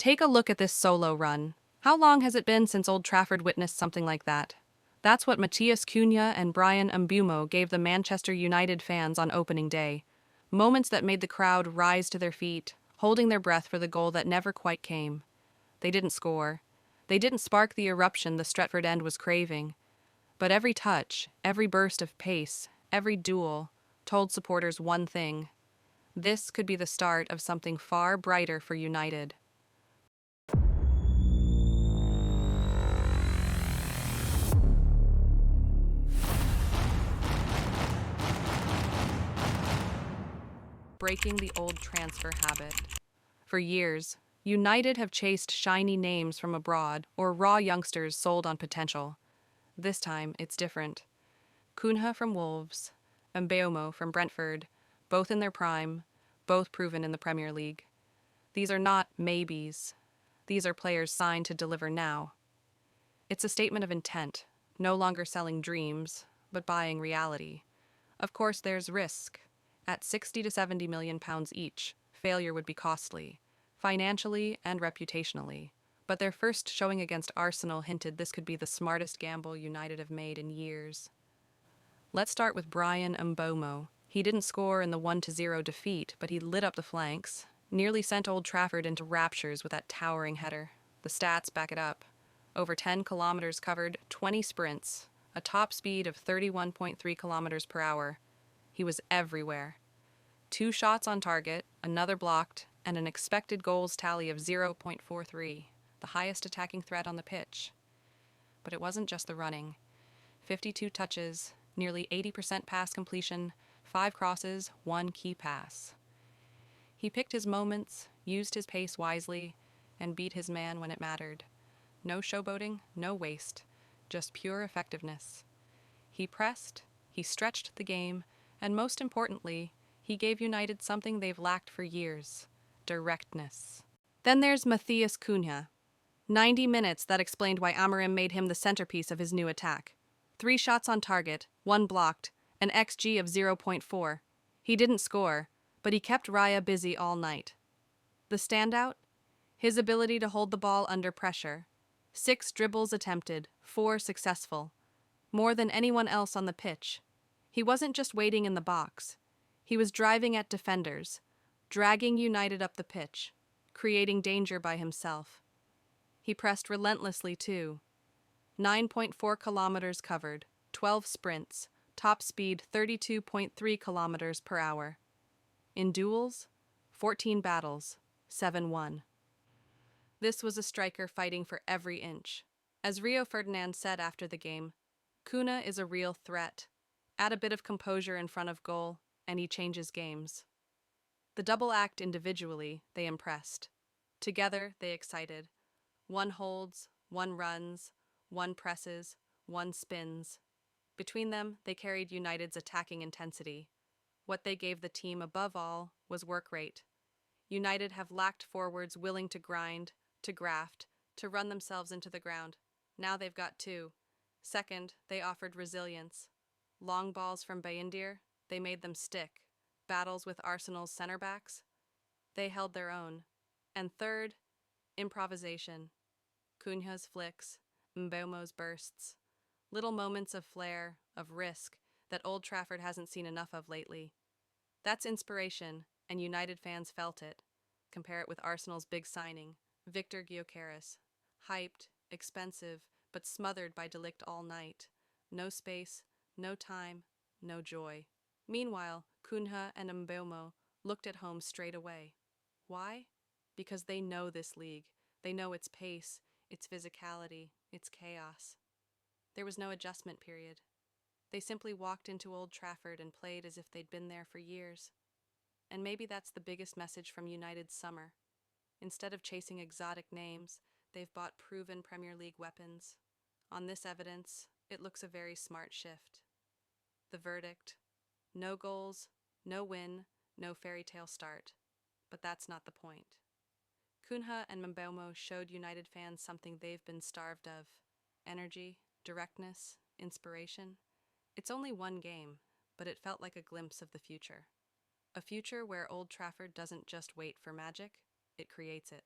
Take a look at this solo run. How long has it been since Old Trafford witnessed something like that? That's what Matheus Cunha and Bryan Mbeumo gave the Manchester United fans on opening day. Moments that made the crowd rise to their feet, holding their breath for the goal that never quite came. They didn't score. They didn't spark the eruption the Stretford end was craving. But every touch, every burst of pace, every duel, told supporters one thing. This could be the start of something far brighter for United. Breaking the old transfer habit. For years, United have chased shiny names from abroad or raw youngsters sold on potential. This time, it's different. Cunha from Wolves, and Mbeumo from Brentford, both in their prime, both proven in the Premier League. These are not maybes. These are players signed to deliver now. It's a statement of intent, no longer selling dreams, but buying reality. Of course, there's risk. At 60 to 70 million pounds each, failure would be costly, financially and reputationally. But their first showing against Arsenal hinted this could be the smartest gamble United have made in years. Let's start with Bryan Mbeumo. He didn't score in the 1-0 defeat, but he lit up the flanks, nearly sent Old Trafford into raptures with that towering header. The stats back it up. Over 10 kilometers covered, 20 sprints, a top speed of 31.3 kilometers per hour. He was everywhere. 2 shots on target, another blocked, and an expected goals tally of 0.43, the highest attacking threat on the pitch. But it wasn't just the running. 52 touches, nearly 80% pass completion, 5 crosses, 1 key pass. He picked his moments, used his pace wisely, and beat his man when it mattered. No showboating, no waste, just pure effectiveness. He pressed, he stretched the game, and most importantly, he gave United something they've lacked for years: directness. Then there's Matheus Cunha. 90 minutes that explained why Amorim made him the centerpiece of his new attack. 3 shots on target, 1 blocked, an XG of 0.4. He didn't score, but he kept Raya busy all night. The standout? His ability to hold the ball under pressure. 6 dribbles attempted, 4 successful. More than anyone else on the pitch. He wasn't just waiting in the box. He was driving at defenders, dragging United up the pitch, creating danger by himself. He pressed relentlessly, too. 9.4 kilometers covered, 12 sprints, top speed 32.3 kilometers per hour. In duels, 14 battles, 7 won. This was a striker fighting for every inch. As Rio Ferdinand said after the game, Cunha is a real threat. Add a bit of composure in front of goal, and he changes games. The double act individually, they impressed. Together, they excited. 1 holds, 1 runs, 1 presses, 1 spins. Between them, they carried United's attacking intensity. What they gave the team above all was work rate. United have lacked forwards willing to grind, to graft, to run themselves into the ground. Now they've got 2. Second, they offered resilience. Long balls from Bayindir, they made them stick. Battles with Arsenal's center backs, they held their own. And third, improvisation. Cunha's flicks, Mbeumo's bursts. Little moments of flair, of risk, that Old Trafford hasn't seen enough of lately. That's inspiration, and United fans felt it. Compare it with Arsenal's big signing, Victor Gyökeres. Hyped, expensive, but smothered by De Ligt all night. No space, no time, no joy. Meanwhile, Cunha and Mbeumo looked at home straight away. Why? Because they know this league. They know its pace, its physicality, its chaos. There was no adjustment period. They simply walked into Old Trafford and played as if they'd been there for years. And maybe that's the biggest message from United's summer. Instead of chasing exotic names, they've bought proven Premier League weapons. On this evidence, it looks a very smart shift. The verdict: no goals, no win, no fairy tale start. But that's not the point. Cunha and Mbeumo showed United fans something they've been starved of: energy, directness, inspiration. It's only 1 game, but it felt like a glimpse of the future. A future where Old Trafford doesn't just wait for magic, it creates it.